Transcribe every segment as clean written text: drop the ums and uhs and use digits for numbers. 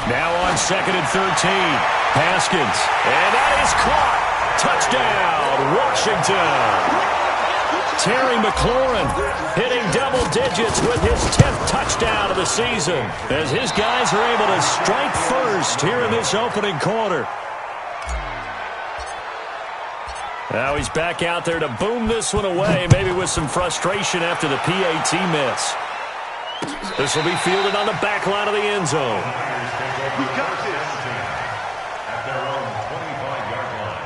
Now on 2nd and 13. Haskins. And that is caught. Touchdown, Washington. Terry McLaurin hitting double digits with his 10th touchdown of the season as his guys are able to strike first here in this opening quarter. Now he's back out there to boom this one away, maybe with some frustration after the PAT miss. This will be fielded on the back line of the end zone. We got this. At their own 25-yard line.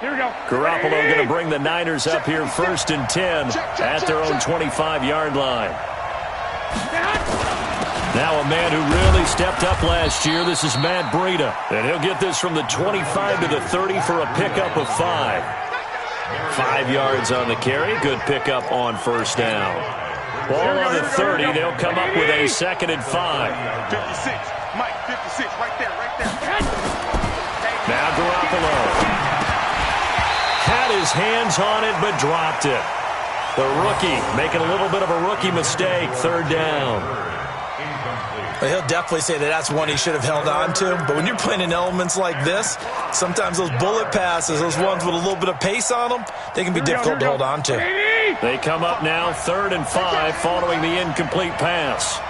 Here we go. Garoppolo going to bring the Niners up here 1st and 10 at their own 25-yard line. Now a man who really stepped up last year. This is Matt Breida. And he'll get this from the 25 to the 30 for a pickup of 5. 5 yards on the carry. Good pickup on 1st down. Ball on the 30. They'll come up with a 2nd and 5. 56. Mike, 56. Right there, right there. Now Garoppolo. Had his hands on it, but dropped it. The rookie making a little bit of a rookie mistake. 3rd down. He'll definitely say that that's one he should have held on to. But when you're playing in elements like this, sometimes those bullet passes, those ones with a little bit of pace on them, they can be difficult to hold on to. They come up now 3rd and 5 following the incomplete pass.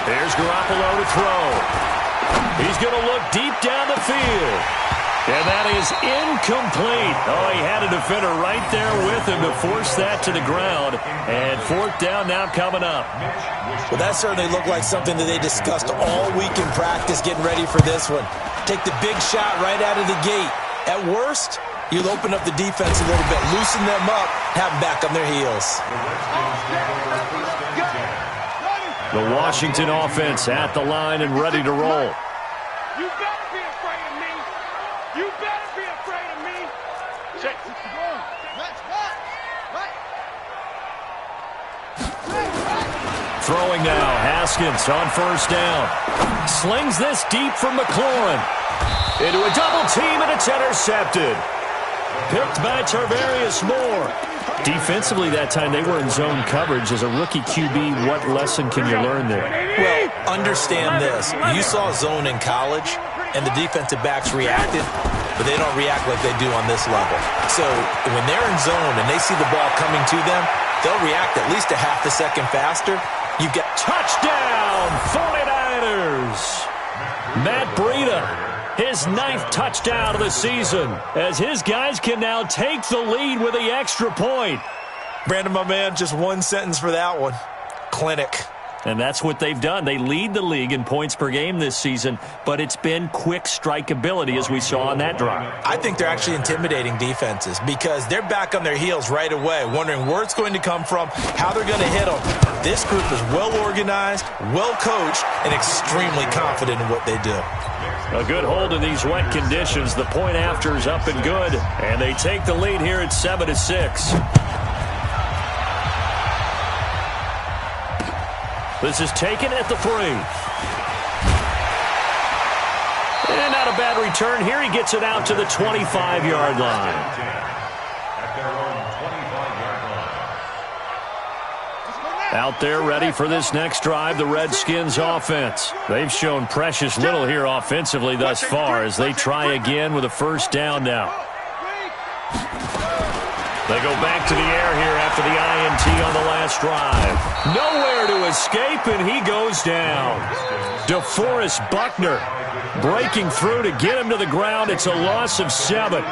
Here's Garoppolo to throw. He's going to look deep down the field. And that is incomplete. Oh, he had a defender right there with him to force that to the ground. And 4th down now coming up. Well, that certainly looked like something that they discussed all week in practice getting ready for this one. Take the big shot right out of the gate. At worst, you'll open up the defense a little bit, loosen them up, have them back on their heels. The Washington offense at the line and ready to roll. You better be afraid of me. You better be afraid of me. Check. Throwing now, Haskins on 1st down. Slings this deep from McLaurin. Into a double team, and it's intercepted. Picked by Tarvarius Moore. Defensively that time, they were in zone coverage. As a rookie QB, what lesson can you learn there? Well, understand this. You saw zone in college, and the defensive backs reacted, but they don't react like they do on this level. So when they're in zone and they see the ball coming to them, they'll react at least a half a second faster. You get touchdown, 49ers. Matt Breida, his 9th touchdown of the season, as his guys can now take the lead with the extra point. Brandon, my man, just one sentence for that one. Clinic. And that's what they've done. They lead the league in points per game this season, but it's been quick strike ability as we saw on that drive. I think they're actually intimidating defenses because they're back on their heels right away, wondering where it's going to come from, how they're going to hit them. This group is well organized, well coached, and extremely confident in what they do. A good hold in these wet conditions. The point after is up and good, and they take the lead here at 7-6. This is taken at the 3. And not a bad return here. He gets it out to the 25-yard line. Out there ready for this next drive, the Redskins offense. They've shown precious little here offensively thus far as they try again with a 1st down now. They go back to the air here after the INT on the last drive. Nowhere to escape, and he goes down. DeForest Buckner breaking through to get him to the ground. It's a loss of 7.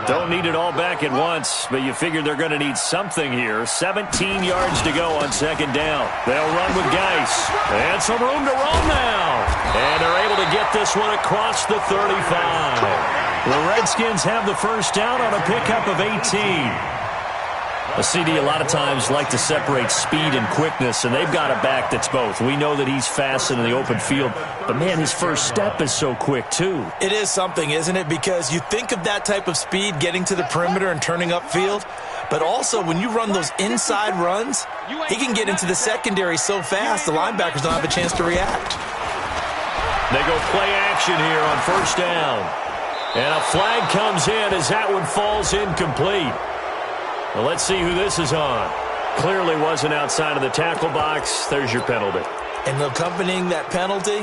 Don't need it all back at once, but you figure they're going to need something here. 17 yards to go on 2nd down. They'll run with Geis. And some room to roam now. And they're able to get this one across the 35. The Redskins have the 1st down on a pickup of 18. A CD a lot of times like to separate speed and quickness, and they've got a back that's both. We know that he's fast in the open field, but, man, his first step is so quick, too. It is something, isn't it? Because you think of that type of speed getting to the perimeter and turning upfield, But also, when you run those inside runs, he can get into the secondary so fast, the linebackers don't have a chance to react. They go play action here on first down. And a flag comes in as that one falls incomplete. Well, let's see who this is on. Clearly wasn't outside of the tackle box. There's your penalty. And accompanying that penalty,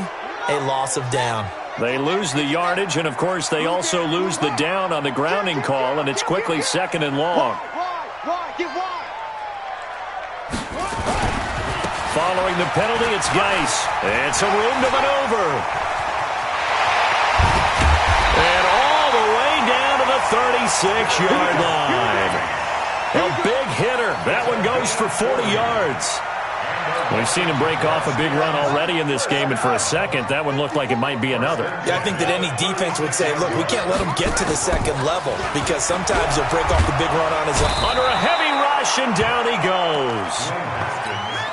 a loss of down. They lose the yardage, and, of course, they also lose the down on the grounding call, and it's quickly 2nd and long. Following the penalty, it's Geis. And some room to maneuver. And all the way down to the 36-yard line. A big hitter. That one goes for 40 yards. We've seen him break off a big run already in this game, and for a second, that one looked like it might be another. Yeah, I think that any defense would say, look, we can't let him get to the second level because sometimes he'll break off the big run on his own. Under a heavy rush, and down he goes.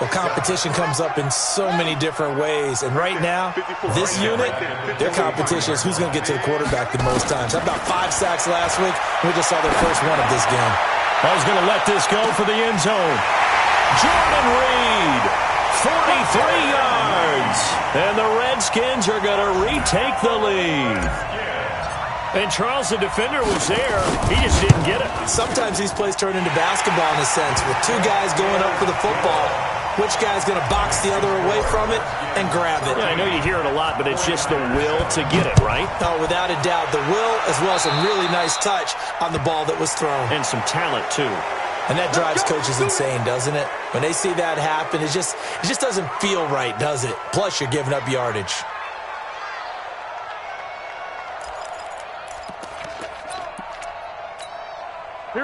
Well, competition comes up in so many different ways, and right now, this unit, their competition is who's going to get to the quarterback the most times. How about 5 sacks last week? We just saw their first one of this game. I was going to let this go for the end zone. Jordan Reed, 43 yards. And the Redskins are going to retake the lead. And Charles, the defender, was there. He just didn't get it. Sometimes these plays turn into basketball in a sense, with 2 guys going up for the football. Which guy's going to box the other away from it and grab it? Yeah, I know you hear it a lot, but it's just the will to get it, right? Oh, without a doubt. The will, as well as some really nice touch on the ball that was thrown. And some talent, too. And that drives coaches insane, doesn't it? When they see that happen, it just doesn't feel right, does it? Plus, you're giving up yardage.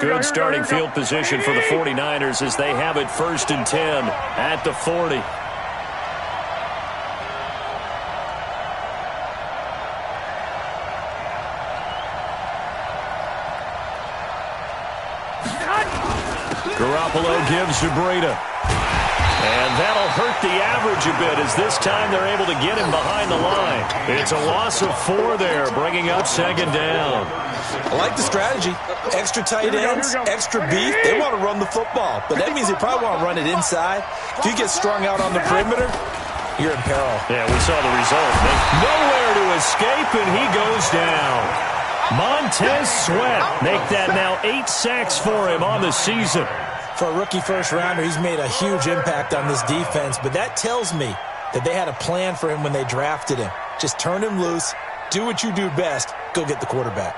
Good starting field position for the 49ers as they have it 1st and 10 at the 40. Garoppolo gives to Breida. And that'll hurt the average a bit as this time they're able to get him behind the line. It's a loss of 4 there, bringing up 2nd down. I like the strategy. Extra tight ends, extra beef. They want to run the football, but that means they probably want to run it inside. If you get strung out on the perimeter, you're in peril. Yeah, we saw the result. Nowhere to escape, and he goes down. Montez Sweat make that now 8 sacks for him on the season. For a rookie first-rounder, he's made a huge impact on this defense, but that tells me that they had a plan for him when they drafted him. Just turn him loose, do what you do best, go get the quarterback.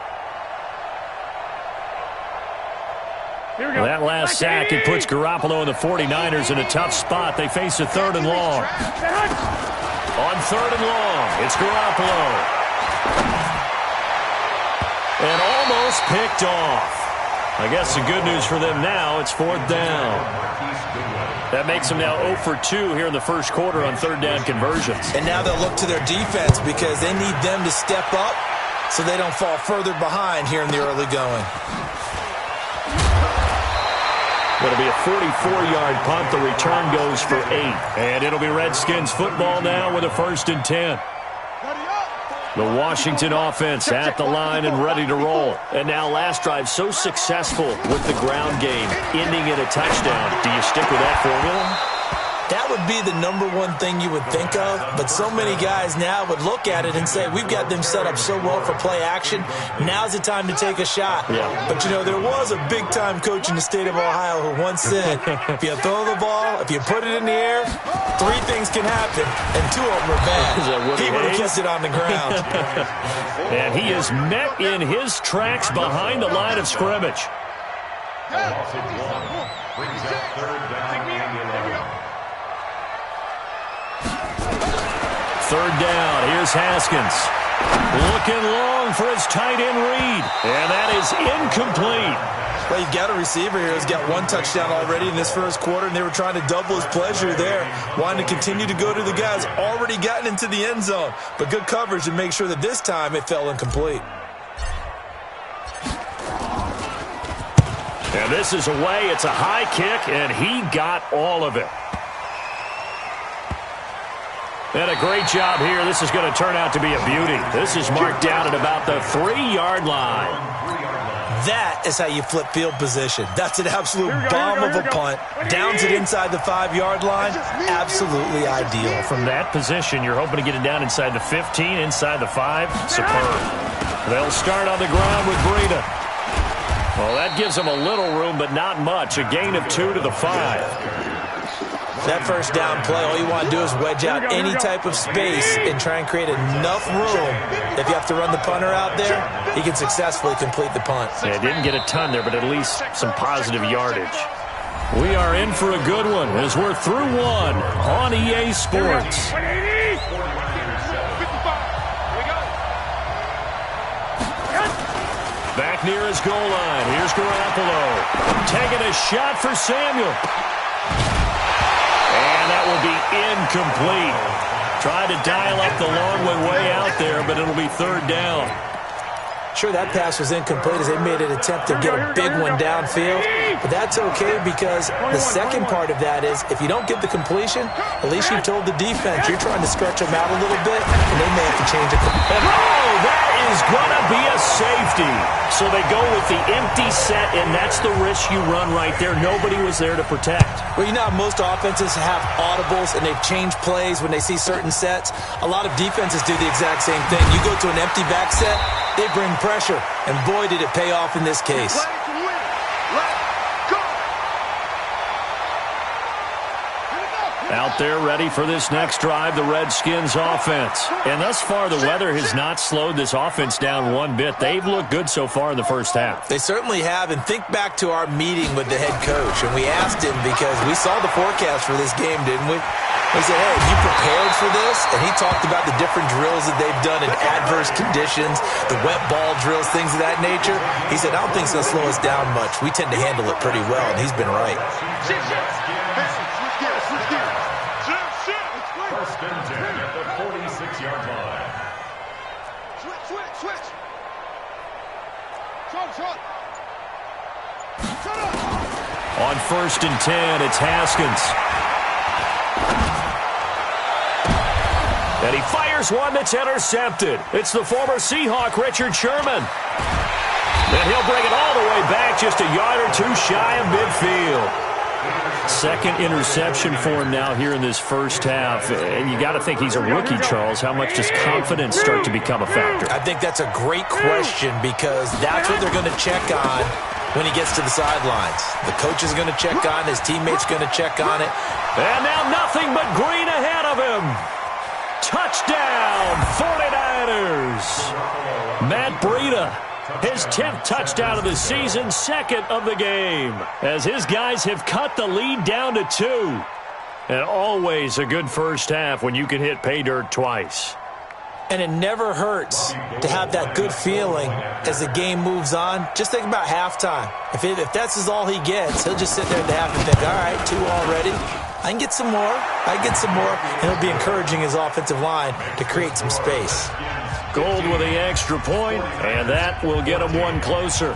Well, that last sack, it puts Garoppolo and the 49ers in a tough spot. They face a 3rd and long. On 3rd and long, it's Garoppolo. And almost picked off. I guess the good news for them now, it's 4th down. That makes them now 0 for 2 here in the first quarter on 3rd down conversions. And now they'll look to their defense because they need them to step up so they don't fall further behind here in the early going. It'll be a 44-yard punt. The return goes for 8. And it'll be Redskins football now with a 1st and 10. The Washington offense at the line and ready to roll. And now last drive so successful with the ground game, ending in a touchdown. Do you stick with that formula? That would be the #1 thing you would think of, but so many guys now would look at it and say, we've got them set up so well for play action, now's the time to take a shot. Yeah. But, you know, there was a big-time coach in the state of Ohio who once said, if you throw the ball, if you put it in the air, 3 things can happen, and 2 of them are bad. He would have kept it on the ground. And he is met in his tracks behind the line of scrimmage. Loss of 1 brings up 3rd down and 11. 3rd down, here's Haskins. Looking long for his tight end Reed. And that is incomplete. Well, you've got a receiver here who's got 1 touchdown already in this first quarter, and they were trying to double his pleasure there, wanting to continue to go to the guys already gotten into the end zone. But good coverage to make sure that this time it fell incomplete. And this is away. It's a high kick, and he got all of it. And a great job here. This is going to turn out to be a beauty. This is marked down at about the 3-yard line. That is how you flip field position. That's an absolute bomb of a punt. Downs it inside the 5-yard line. Absolutely ideal. From that position, you're hoping to get it down inside the 15, inside the 5. Superb. They'll start on the ground with Breida. Well, that gives them a little room, but not much. A gain of 2 to the 5. That first down play, all you want to do is wedge out any type of space and try and create enough room. If you have to run the punter out there, he can successfully complete the punt. Yeah, didn't get a ton there, but at least some positive yardage. We are in for a good one as we're through one on EA Sports. Back near his goal line. Here's Garoppolo. Taking a shot for Samuel. And that will be incomplete. Tried to dial up the long way out there, but it'll be 3rd down. Sure, that pass was incomplete as they made an attempt to get a big one downfield. But that's okay because the second part of that is if you don't get the completion, at least you've told the defense you're trying to stretch them out a little bit, and they may have to change it. And oh, that is going to be a safety. So they go with the empty set, and that's the risk you run right there. Nobody was there to protect. Well, you know how most offenses have audibles and they've changed plays when they see certain sets? A lot of defenses do the exact same thing. You go to an empty back set, they bring pressure, and boy, did it pay off in this case. Out there ready for this next drive, the Redskins offense. And thus far, the weather has not slowed this offense down one bit. They've looked good so far in the first half. They certainly have. And think back to our meeting with the head coach. And we asked him because we saw the forecast for this game, didn't we? We said, hey, you prepared for this? And he talked about the different drills that they've done in adverse conditions, the wet ball drills, things of that nature. He said, I don't think it's going to slow us down much. We tend to handle it pretty well, and he's been right. First and 10 at the 46-yard line. Switch. Shot. On 1st and 10, it's Haskins. And he fires one that's intercepted. It's the former Seahawk, Richard Sherman. And he'll bring it all the way back, just a yard or 2 shy of midfield. Second interception for him now here in this first half. And you got to think he's a rookie, Charles. How much does confidence start to become a factor? I think that's a great question because that's what they're going to check on when he gets to the sidelines. The coach is going to check on, his teammates going to check on it. And now nothing but green ahead of him. Touchdown, 49ers. Matt Breida, his 10th touchdown of the season, 2nd of the game, as his guys have cut the lead down to 2. And always a good first half when you can hit pay dirt twice. And it never hurts to have that good feeling as the game moves on. Just think about halftime. If that's all he gets, he'll just sit there at the half and think, all right, 2 already. I can get some more. And it'll be encouraging his offensive line to create some space. Gold with the extra point, and that will get him one closer.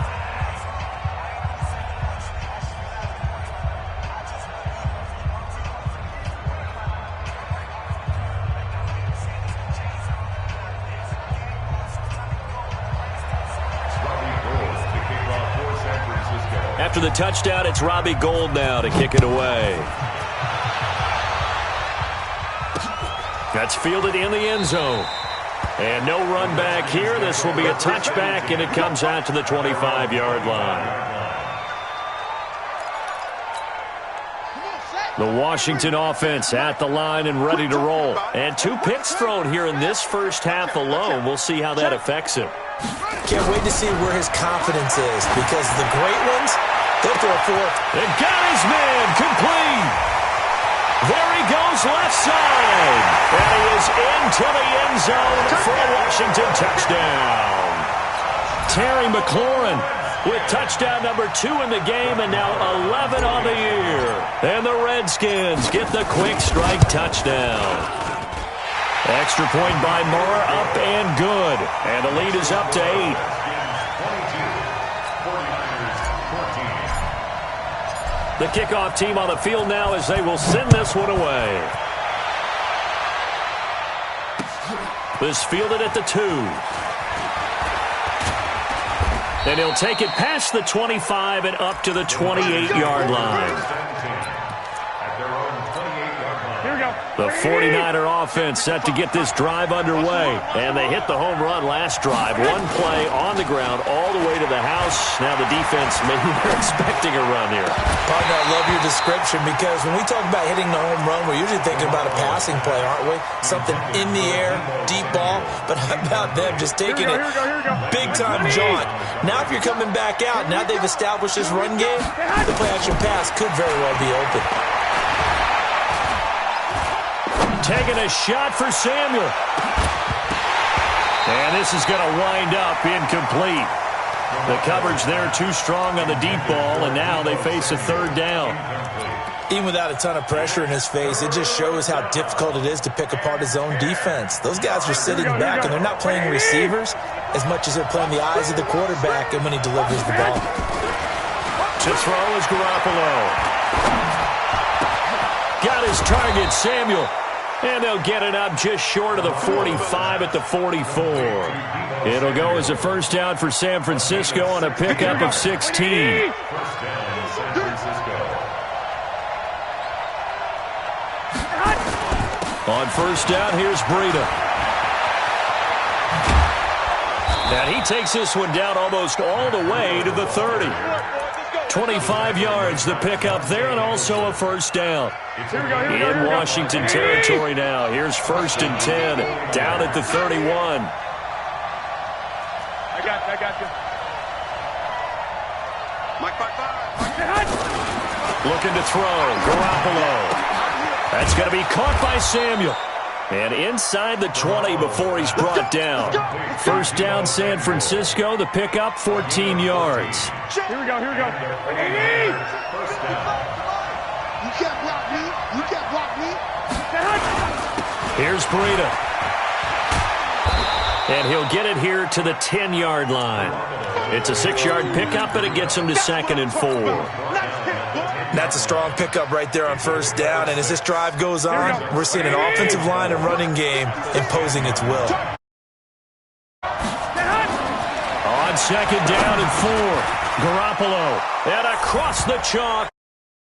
After the touchdown, it's Robbie Gould now to kick it away. That's fielded in the end zone. And no run back here. This will be a touchback, and it comes out to the 25-yard line. The Washington offense at the line and ready to roll. And 2 picks thrown here in this first half alone. We'll see how that affects him. Can't wait to see where his confidence is because the great ones, they'll throw a 4th. And got his man complete. There he goes left side. And he is into the end zone for a Washington touchdown. Terry McLaurin with touchdown number 2 in the game and now 11 on the year. And the Redskins get the quick strike touchdown. Extra point by Moore, up and good. And the lead is up to 8. The kickoff team on the field now as they will send this one away. This fielded at the 2. And he'll take it past the 25 and up to the 28-yard line. The 49er offense set to get this drive underway. And they hit the home run last drive. One play on the ground all the way to the house. Now the defense, maybe they're expecting a run here. Partner, I love your description because when we talk about hitting the home run, we're usually thinking about a passing play, aren't we? Something in the air, deep ball. But how about them just taking it big-time jaunt? Now if you're coming back out, now they've established this run game, the play-action pass could very well be open. Taking a shot for Samuel. And this is going to wind up incomplete. The coverage there too strong on the deep ball, and now they face a third down. Even without a ton of pressure in his face, it just shows how difficult it is to pick apart his own defense. Those guys are sitting back, and they're not playing receivers as much as they're playing the eyes of the quarterback and when he delivers the ball. To throw is Garoppolo. Got his target, Samuel. And they'll get it up just short of the 45 at the 44. It'll go as a first down for San Francisco on a pickup of 16. On first down, here's Breida. And he takes this one down almost all the way to the 30. 25 yards, the pickup there, and also a first down. In Washington territory now. Here's 1st and 10, down at the 31. I got you. Mike. Looking to throw, Garoppolo. That's going to be caught by Samuel. And inside the 20 before he's brought down. First down, San Francisco. The pickup, 14 yards. Here we go. You can't block me. Here's Breida. And he'll get it here to the 10-yard line. It's a 6-yard pickup, but it gets him to 2nd and 4. That's a strong pickup right there on first down, and as this drive goes on, we're seeing an offensive line and running game imposing its will. On 2nd down and 4, Garoppolo, and across the chalk,